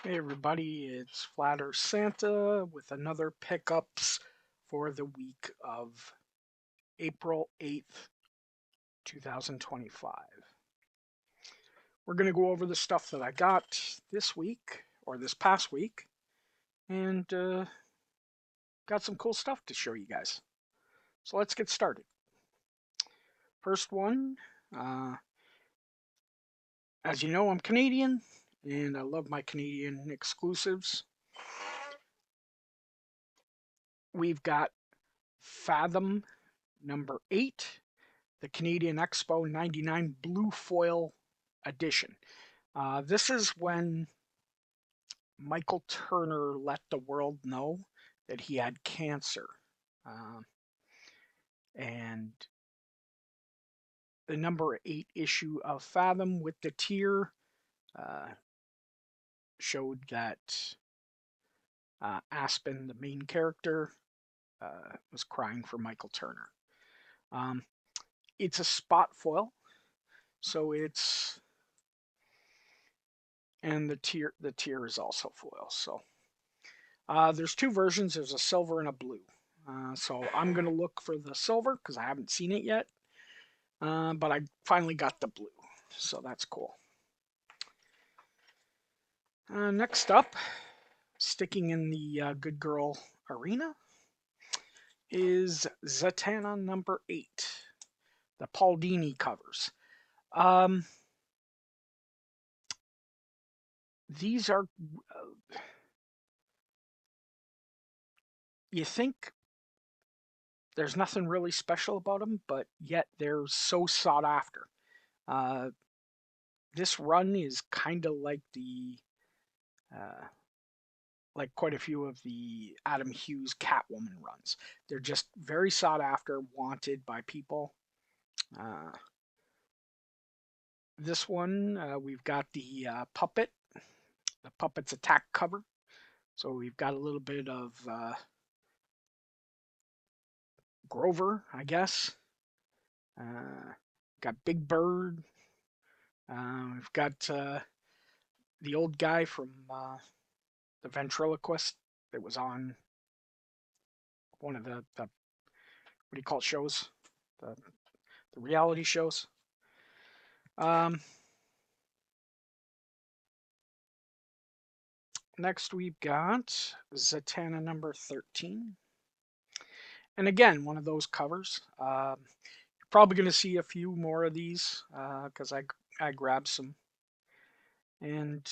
Hey everybody, it's Flatter Santa with another pickups for the week of April 8th, 2025. We're going to go over the stuff that I got this week, or this past week, and got some cool stuff to show you guys. So let's get started. First one, uh, as you know, I'm Canadian, and I love my Canadian exclusives. We've got Fathom number 8, the Canadian Expo 99 Blue Foil Edition. This is when Michael Turner let the world know that he had cancer. Uh, and the number 8 issue of Fathom with the tear uh, showed that Aspen, the main character, was crying for Michael Turner. Um, it's a spot foil, so it's and the tear is also foil. So there's two versions. There's a silver and a blue. So I'm gonna look for the silver because I haven't seen it yet. But I finally got the blue, so that's cool. Next up, sticking in the good girl arena, is Zatanna number 8, the Paul Dini covers. Um, these are, you think there's nothing really special about them, but yet they're so sought after. Uh, this run is kind of uh, like quite a few of the Adam Hughes Catwoman runs. They're just very sought after, wanted by people. Uh, this one, we've got the the Puppet's attack cover. So we've got a little bit of Grover, I guess. Got Big Bird. We've got the old guy from the ventriloquist that was on one of the what do you call it shows, the the reality shows. Um, Next we've got Zatanna number 13, and again one of those covers. You're probably going to see a few more of these because I grabbed some, and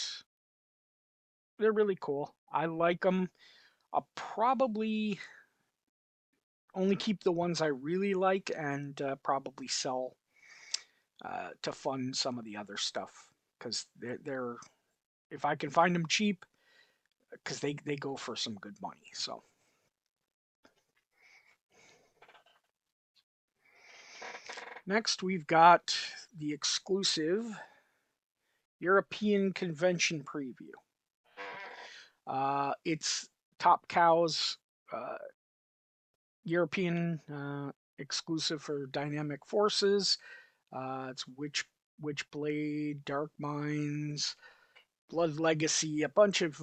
they're really cool. I like them. I'll probably only keep the ones I really like and probably sell to fund some of the other stuff because they're if I can find them cheap because they go for some good money. So next we've got the exclusive European Convention preview. It's Top Cow's European exclusive for Dynamic Forces. It's Witchblade, Dark Minds, Blood Legacy, a bunch of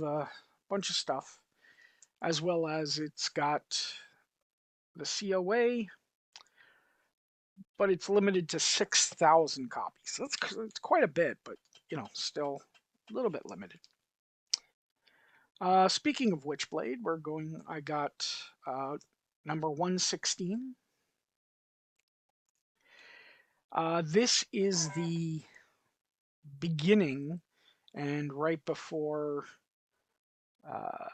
stuff, as well as it's got the COA, but it's limited to 6,000 copies. So it's quite a bit, but still a little bit limited. Speaking of Witchblade, I got number 116. This is the beginning and right before uh,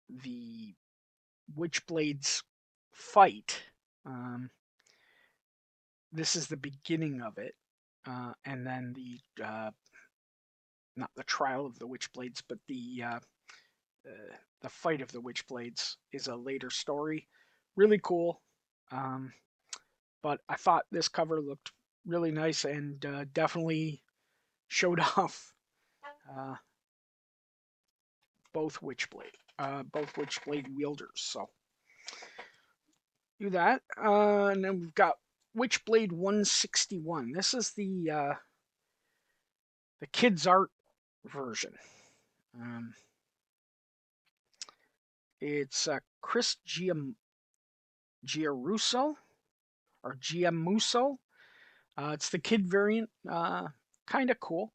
the Witchblades fight. Um, this is the beginning of it, and then not the trial of the Witchblades, but the fight of the Witchblades is a later story. Really cool. Um, but I thought this cover looked really nice and definitely showed off uh, both Witchblade wielders. So do that, and then we've got Witchblade 161. This is the the kids art version. Um, it's Chris Giarusso or Giamuso. It's the kid variant. Kind of cool.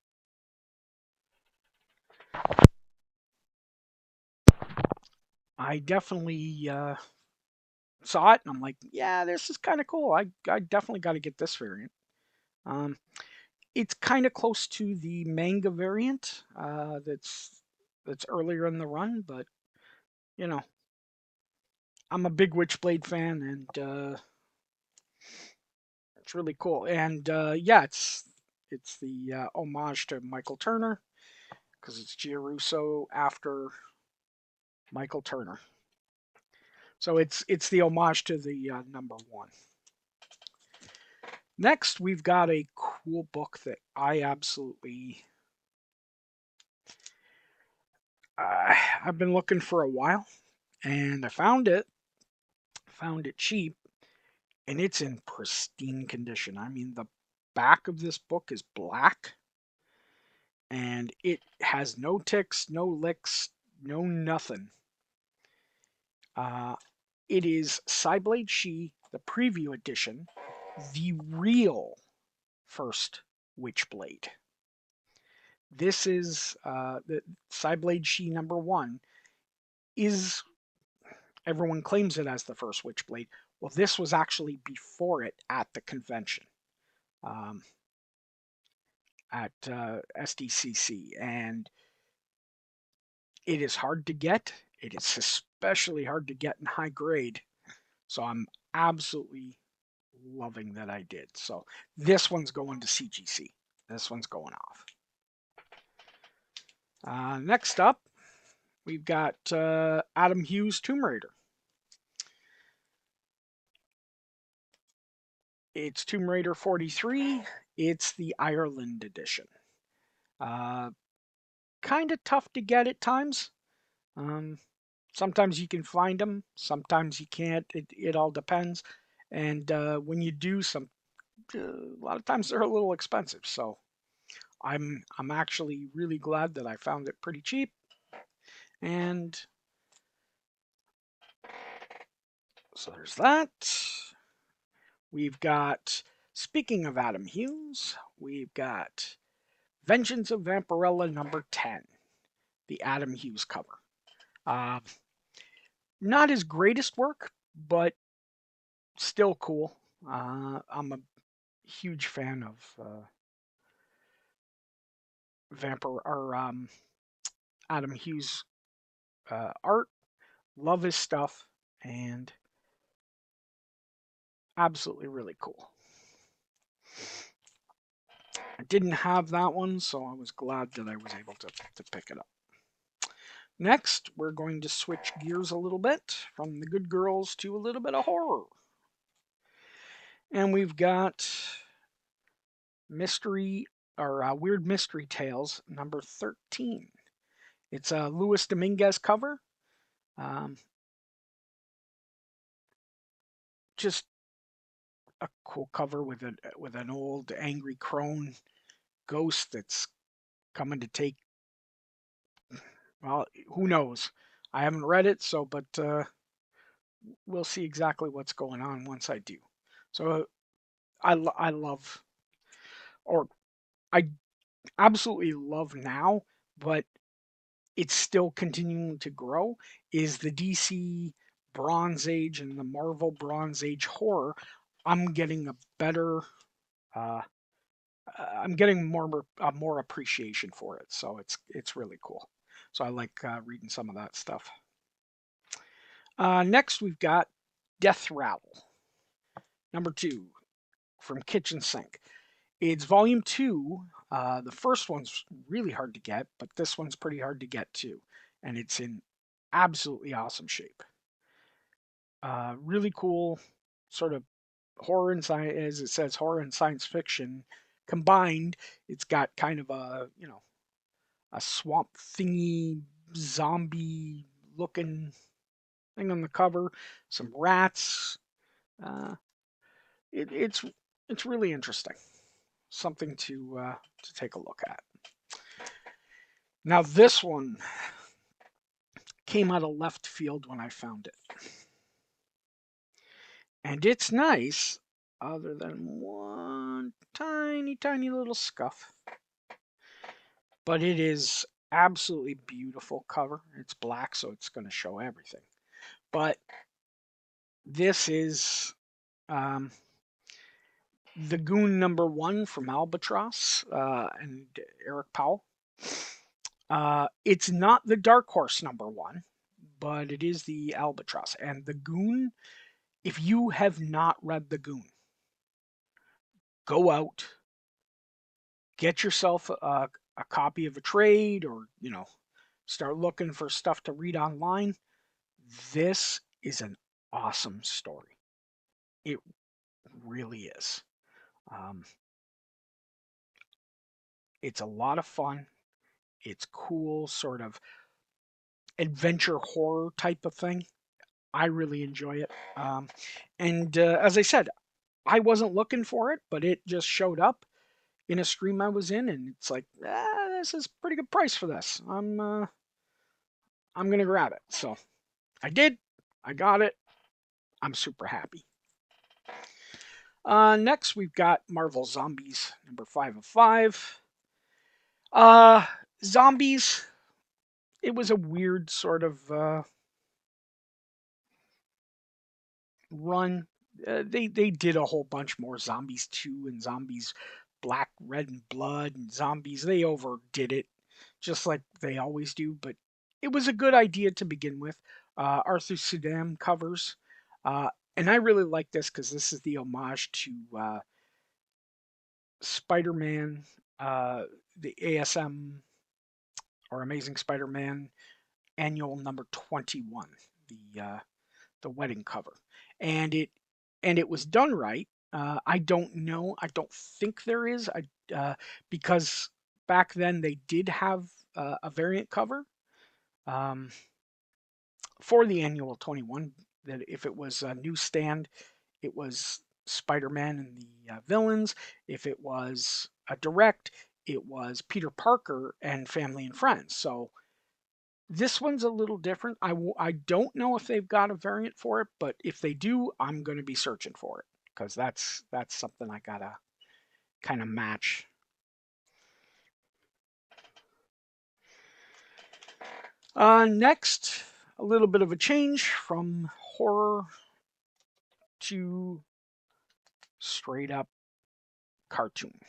I definitely saw it and I'm like, yeah, this is kind of cool. I definitely got to get this variant. Um, it's kind of close to the manga variant that's earlier in the run, but you know, I'm a big Witchblade fan, and it's really cool. And yeah, it's the homage to Michael Turner because it's Giarusso after Michael Turner. So it's the homage to the number one. Next, we've got a cool book that I absolutely I've been looking for a while, and I found it. Found it cheap, and it's in pristine condition. I mean, the back of this book is black, and it has no ticks, no licks, no nothing. Uh, it is Cyblade She, the preview edition, the real first Witchblade. This is the Cyblade She number one is everyone claims it as the first Witchblade. Well, this was actually before it at the convention, um, at SDCC, and it is hard to get. It is especially hard to get in high grade. So I'm absolutely loving that I did. So this one's going to CGC. This one's going off. Next up, we've got Adam Hughes' Tomb Raider. It's Tomb Raider 43. It's the Ireland edition. Uh, kind of tough to get at times. Um, sometimes you can find them, sometimes you can't. It all depends. And when you do, a lot of times they're a little expensive. So I'm actually really glad that I found it pretty cheap. And so there's that. We've got, speaking of Adam Hughes, we've got Vengeance of Vampirella number 10, the Adam Hughes cover. Uh, not his greatest work, but still cool. I'm a huge fan of Adam Hughes art. Love his stuff, and absolutely really cool. I didn't have that one, so I was glad that I was able to pick it up. Next, we're going to switch gears a little bit from the good girls to a little bit of horror. And we've got mystery or Weird Mystery Tales number 13. It's a Luis Dominguez cover. Um, just a cool cover with an old angry crone ghost that's coming to take. Well, who knows? I haven't read it, so but we'll see exactly what's going on once I do. So I love, or I absolutely love now, but it's still continuing to grow. Is the DC Bronze Age and the Marvel Bronze Age horror? I'm getting a better. Uh, I'm getting more appreciation for it, so it's really cool. So I like reading some of that stuff. Next, we've got Death Rattle, number 2 from Kitchen Sink. It's volume 2. The first one's really hard to get, but this one's pretty hard to get too. And it's in absolutely awesome shape. Really cool, sort of horror and science, as it says, horror and science fiction combined. It's got kind of a swamp thingy, zombie looking thing on the cover, some rats. Uh, it's really interesting. Something to take a look at. Now, this one came out of left field when I found it. And it's nice, other than one tiny, tiny little scuff. But it is absolutely beautiful cover. It's black, so it's going to show everything. But this is the Goon #1 from Albatross and Eric Powell. It's not the Dark Horse #1, but it is the Albatross. And the Goon, if you have not read the Goon, go out, get yourself a copy of a trade, or start looking for stuff to read online. This is an awesome story. It really is. Um, it's a lot of fun. It's cool, sort of adventure horror type of thing. I really enjoy it. And as I said, I wasn't looking for it, but it just showed up in a stream I was in, and it's like, this is a pretty good price for this. I'm gonna grab it. So I did. I got it. I'm super happy. Next, we've got Marvel Zombies #5 of 5. Uh, Zombies. It was a weird sort of run. They did a whole bunch more Zombies 2 and Zombies Black, Red, and Blood and Zombies. They overdid it, just like they always do. But it was a good idea to begin with. Arthur Sudam covers, and I really like this because this is the homage to Spider-Man, the ASM or Amazing Spider-Man annual #21, the wedding cover, and it was done right. I don't know. I don't think there is. Because back then they did have a variant cover um, for the annual 21. That if it was a newsstand, it was Spider-Man and the villains. If it was a direct, it was Peter Parker and family and friends. So this one's a little different. I don't know if they've got a variant for it, but if they do, I'm going to be searching for it because that's something I gotta kind of match. Next, a little bit of a change from horror to straight up cartoon,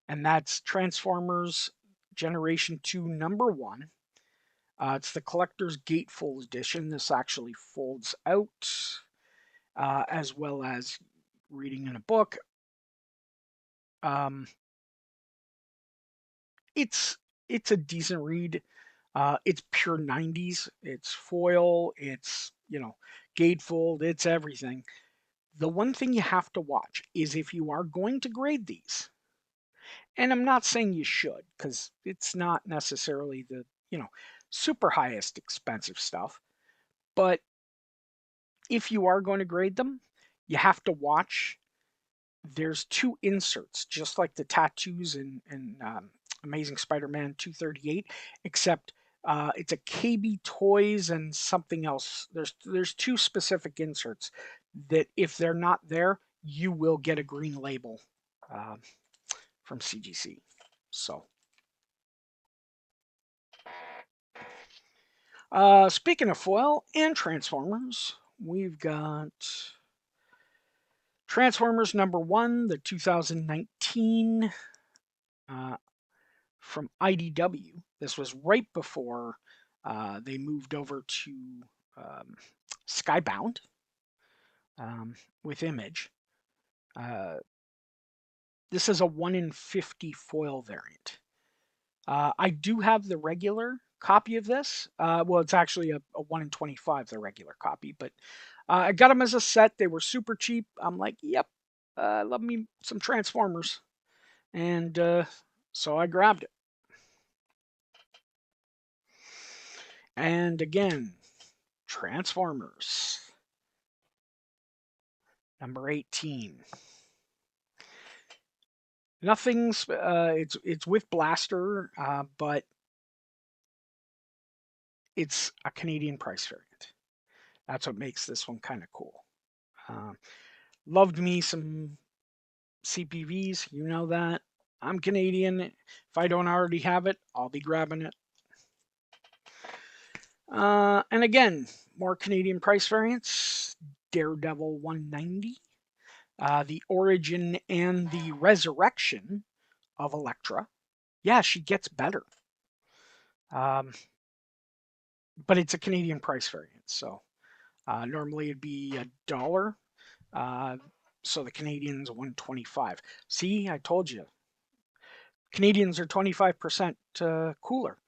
and that's Transformers Generation 2 #1. It's the collector's gatefold edition. This actually folds out, as well as reading in a book. Um, it's a decent read. It's pure '90s. It's foil. It's gatefold. It's everything. The one thing you have to watch is if you are going to grade these, and I'm not saying you should, because it's not necessarily the super highest expensive stuff, but if you are going to grade them, you have to watch. There's two inserts, just like the tattoos in Amazing Spider-Man 238, except it's a KB Toys and something else. There's two specific inserts that if they're not there, you will get a green label uh, from CGC. So, speaking of foil and Transformers, we've got Transformers #1, the 2019 uh, from IDW. This was right before they moved over to um, Skybound with Image. Uh, this is a 1 in 50 foil variant. I do have the regular copy of this. Well, it's actually a 1 in 25, the regular copy, but I got them as a set. They were super cheap. I'm like, yep, love me some Transformers. And so I grabbed it. And again, Transformers #18. Nothing's. It's with Blaster, but it's a Canadian price variant. That's what makes this one kind of cool. Uh, Loved me some CPVs, you know that. I'm Canadian. If I don't already have it, I'll be grabbing it. And again, more Canadian price variants. Daredevil 190. The origin and the resurrection of Elektra. Yeah, she gets better. Um, but it's a Canadian price variant, so normally it'd be $1. Uh, so the Canadians 125. See, I told you. Canadians are 25% cooler.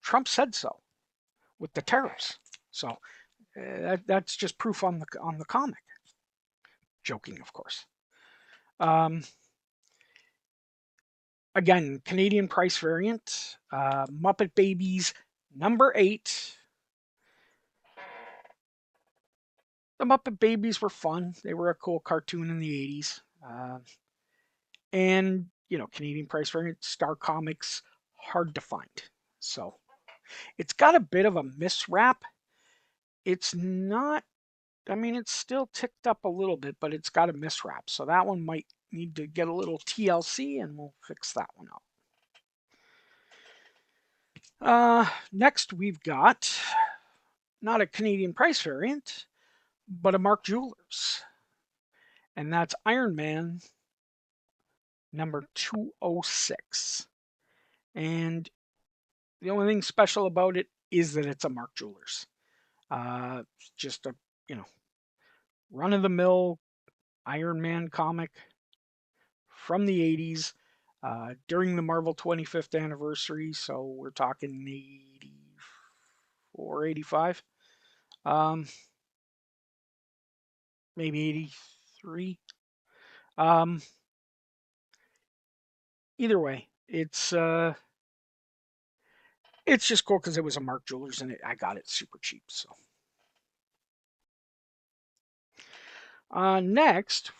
Trump said so with the tariffs. So that's just proof on the comic. Joking, of course. Um, Again, Canadian price variant. Muppet Babies #8. The Muppet Babies were fun. They were a cool cartoon in the 80s. And, Canadian price variant, Star Comics, hard to find. So it's got a bit of a misrap. It's not, I mean, it's still ticked up a little bit, but it's got a misrap. So that one might need to get a little TLC and we'll fix that one up. Next, we've got not a Canadian price variant, but a Mark Jewelers. And that's Iron Man #206. And the only thing special about it is that it's a Mark Jewelers. Just a, run of the mill Iron Man comic from the 80s during the Marvel 25th anniversary. So we're talking 84, 85, maybe 83. Either way, it's just cool because it was a Mark Jewelers and I got it super cheap. So next,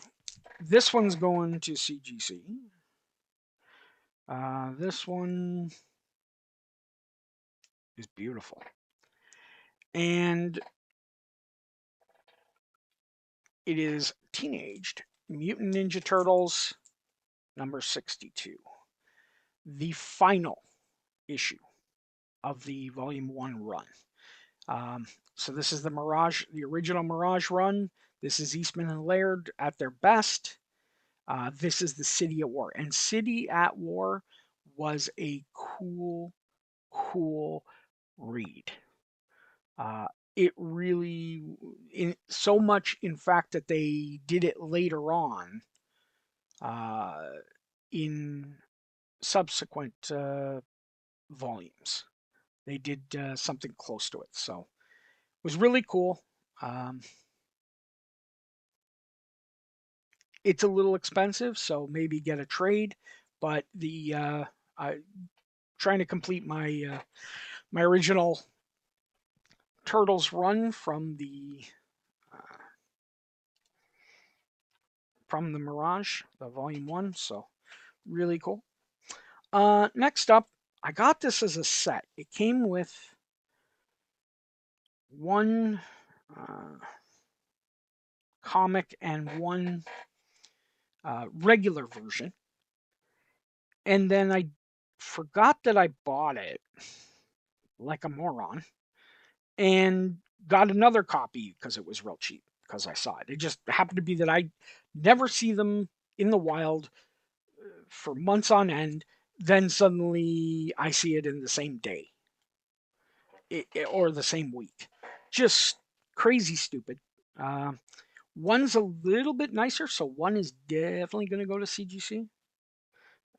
this one's going to CGC. This one is beautiful. And it is Teenaged Mutant Ninja Turtles #62. The final issue of the Volume 1 run. So this is the Mirage, the original Mirage run. This is Eastman and Laird at their best. This is the City at War. And City at War was a cool read. It really, so much, in fact, that they did it later on in subsequent volumes. They did something close to it. So it was really cool. It's a little expensive, so maybe get a trade. But trying to complete my my original Turtles run from the Mirage, the Volume 1. So really cool. Next up, I got this as a set. It came with one comic and one regular version. And then I forgot that I bought it like a moron and got another copy because it was real cheap because I saw it. It just happened to be that I never see them in the wild for months on end. Then suddenly I see it in the same day or the same week. Just crazy stupid. One's a little bit nicer, so one is definitely going to go to CGC,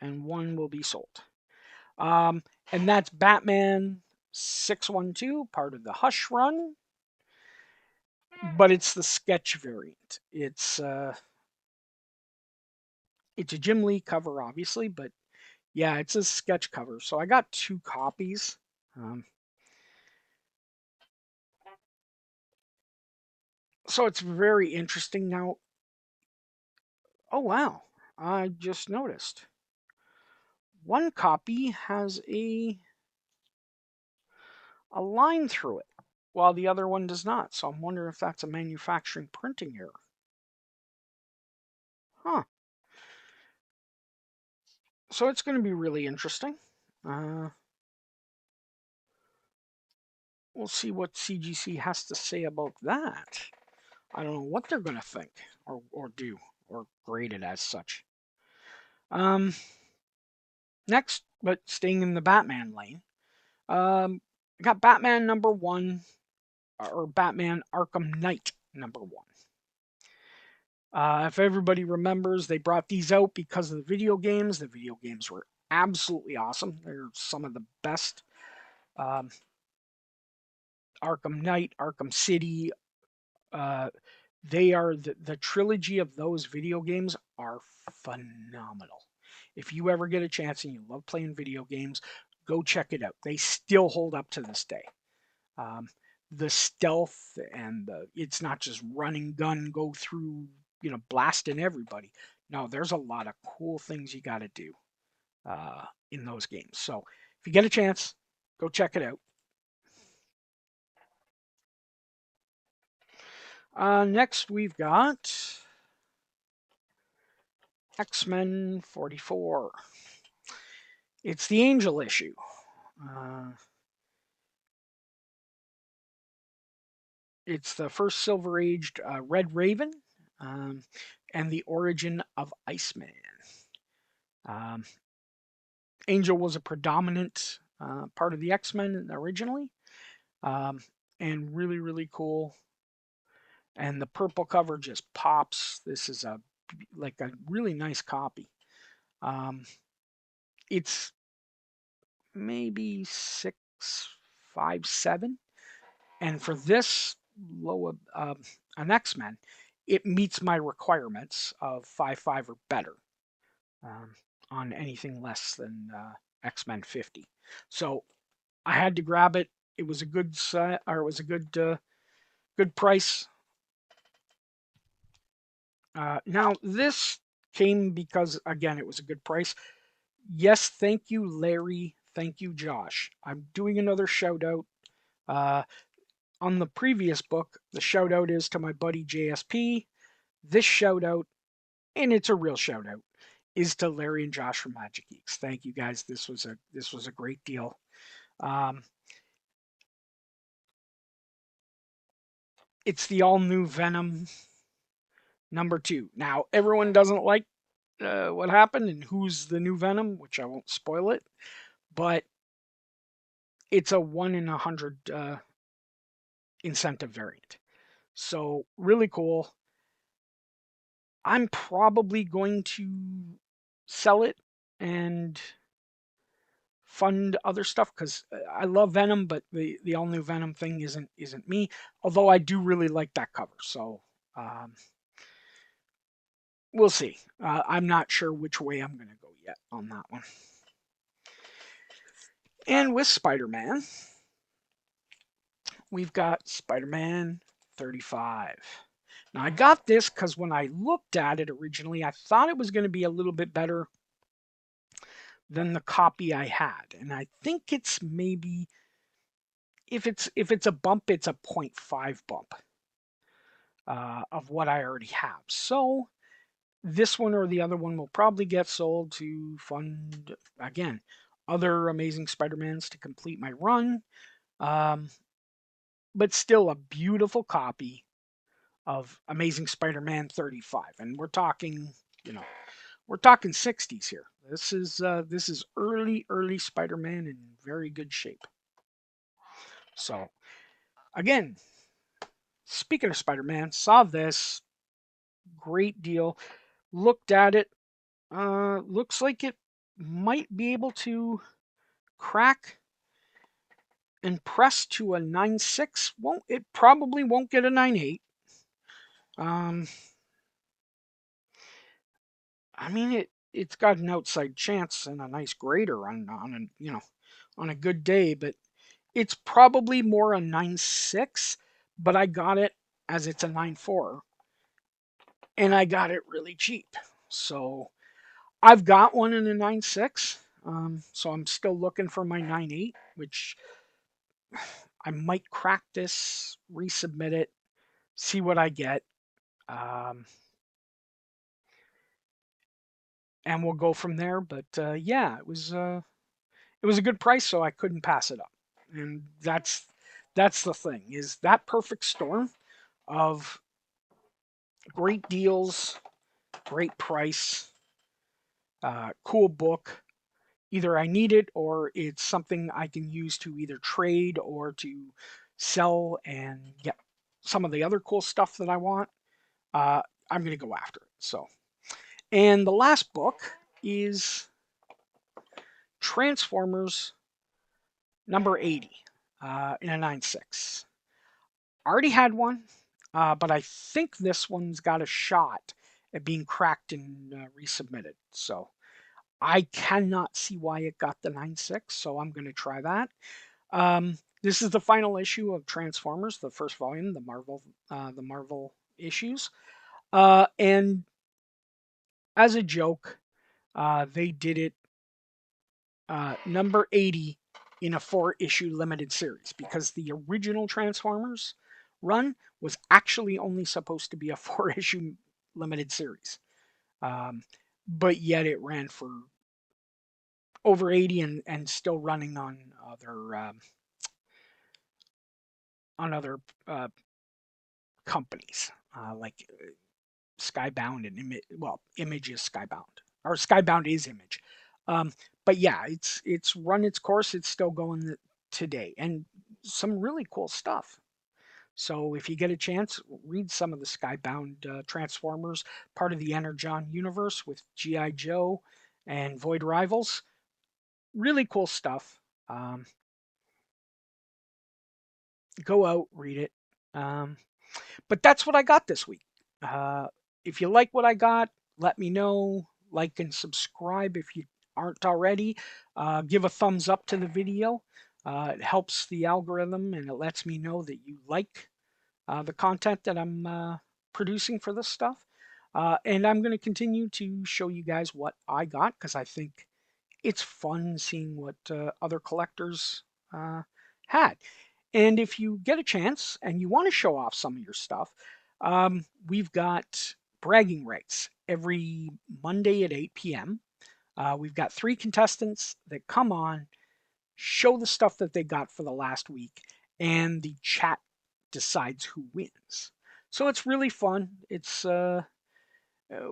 and one will be sold. And that's Batman 612, part of the Hush run, but it's the sketch variant. It's a Jim Lee cover, obviously, but yeah, it's a sketch cover. So I got 2 copies. So it's very interesting now. Oh wow, I just noticed. One copy has a a line through it, while the other one does not. So I'm wondering if that's a manufacturing printing error. Huh. So it's going to be really interesting. Uh, we'll see what CGC has to say about that. I don't know what they're going to think or do or grade it as such. Um, Next, but staying in the Batman lane, I got Batman #1 or Batman Arkham Knight #1. If everybody remembers, they brought these out because of the video games. The video games were absolutely awesome. They're some of the best. Um, Arkham Knight, Arkham City, uh, they are the trilogy of those video games are phenomenal. If you ever get a chance and you love playing video games, go check it out. They still hold up to this day. Um, the stealth and it's not just running gun go through, blasting everybody. No, there's a lot of cool things you got to do in those games. So if you get a chance, go check it out. Next, we've got X-Men 44. It's the Angel issue. Uh, it's the first Silver Aged Red Raven um, and the origin of Iceman. Um, Angel was a predominant part of the X-Men originally, um, and really, really cool. And the purple cover just pops. This is a really nice copy. Um, it's maybe 6.57, and for this low an X-Men, it meets my requirements of 5.5 or better um, on anything less than X-Men 50. So I had to grab it. It was a good or it was a good price. Now this came because again it was a good price. Yes, thank you, Larry. Thank you, Josh. I'm doing another shout out. Uh, on the previous book, the shout out is to my buddy JSP. This shout out, and it's a real shout out, is to Larry and Josh from Magic Geeks. Thank you guys. This was a great deal. Um, it's the all new Venom #2. Now everyone doesn't like what happened and who's the new Venom, which I won't spoil it, but it's a 1 in 100 incentive variant. So really cool. I'm probably going to sell it and fund other stuff because I love Venom, but the all new Venom thing isn't me. Although I do really like that cover, so um, we'll see. I'm not sure which way I'm going to go yet on that one. And with Spider-Man, we've got Spider-Man 35. Now I got this because when I looked at it originally, I thought it was going to be a little bit better than the copy I had, and I think it's maybe if it's a bump, it's a 0.5 bump of what I already have. So this one or the other one will probably get sold to fund again other Amazing Spider-Mans to complete my run. Um, but still a beautiful copy of Amazing Spider-Man 35, and we're talking 60s here. This is early Spider-Man in very good shape. So again, speaking of Spider-Man, saw this great deal, looked at it, looks like it might be able to crack and press to a 9.6. Won't it probably won't get a 9.8. Um, I mean it's got an outside chance and a nice grader on a good day, but it's probably more a 9.6. But I got it as it's a 9.4, and I got it really cheap. So I've got one in a 9.6. So I'm still looking for my 9.8, which I might crack this, resubmit it, see what I get, um, and we'll go from there. But yeah, it was a good price, so I couldn't pass it up. And that's the thing, is that perfect storm of great deals, great price, cool book. Either I need it or it's something I can use to either trade or to sell and get some of the other cool stuff that I want. Uh, I'm going to go after it. So, and the last book is Transformers number 80 in a 9.6. I already had one, but I think this one's got a shot at being cracked and resubmitted. So I cannot see why it got the 9.6, so I'm going to try that. This is the final issue of Transformers, the first volume, the Marvel issues. And as a joke, they did it number 80 in a 4-issue limited series because the original Transformers run was actually only supposed to be a 4-issue limited series. Um, but yet it ran for over 80 and still running on other companies like Skybound and Image is Skybound, or Skybound is Image. Um, but yeah, it's run its course. It's still going today, and some really cool stuff. So if you get a chance, read some of the Skybound Transformers, part of the Energon universe with GI Joe and Void Rivals. Really cool stuff. Go out, read it. Um, but that's what I got this week. Uh, if you like what I got, let me know. Like and subscribe if you aren't already. Give a thumbs up to the video. It helps the algorithm and it lets me know that you like the content that I'm producing for this stuff. And I'm going to continue to show you guys what I got because I think it's fun seeing what other collectors had. And if you get a chance and you want to show off some of your stuff, we've got bragging rights every Monday at 8 p.m. We've got 3 contestants that come on, show the stuff that they got for the last week, and the chat decides who wins. So it's really fun.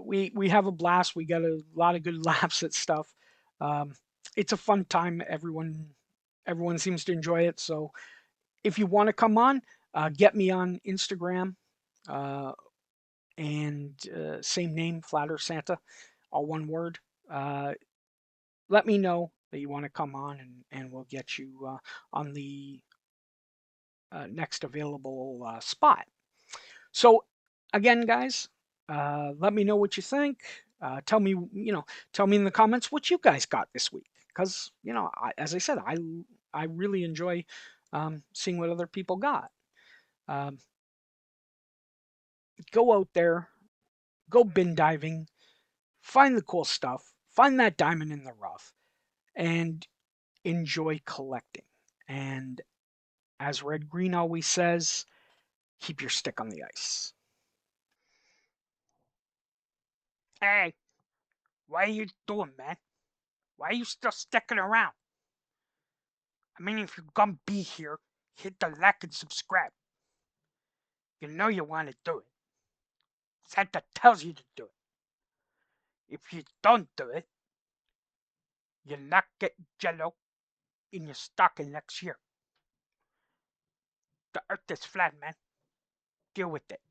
We have a blast. We got a lot of good laughs at stuff. Um, it's a fun time. Everyone seems to enjoy it. So if you want to come on, get me on Instagram uh, and same name, Flatter Santa, all one word. Uh, Let me know that you want to come on, and we'll get you on the next available spot. So again, guys, let me know what you think. Tell me, tell me in the comments what you guys got this week, because as I said, I really enjoy seeing what other people got. Um, go out there, go bin diving, find the cool stuff, find that diamond in the rough, and enjoy collecting. And as Red Green always says, keep your stick on the ice. Hey, what are you doing, man? Why are you still sticking around? I mean, if you're gonna be here, hit the like and subscribe. You know you want to do it. Santa tells you to do it. If you don't do it, you'll not get jello in your stocking next year. The earth is flat, man. Deal with it.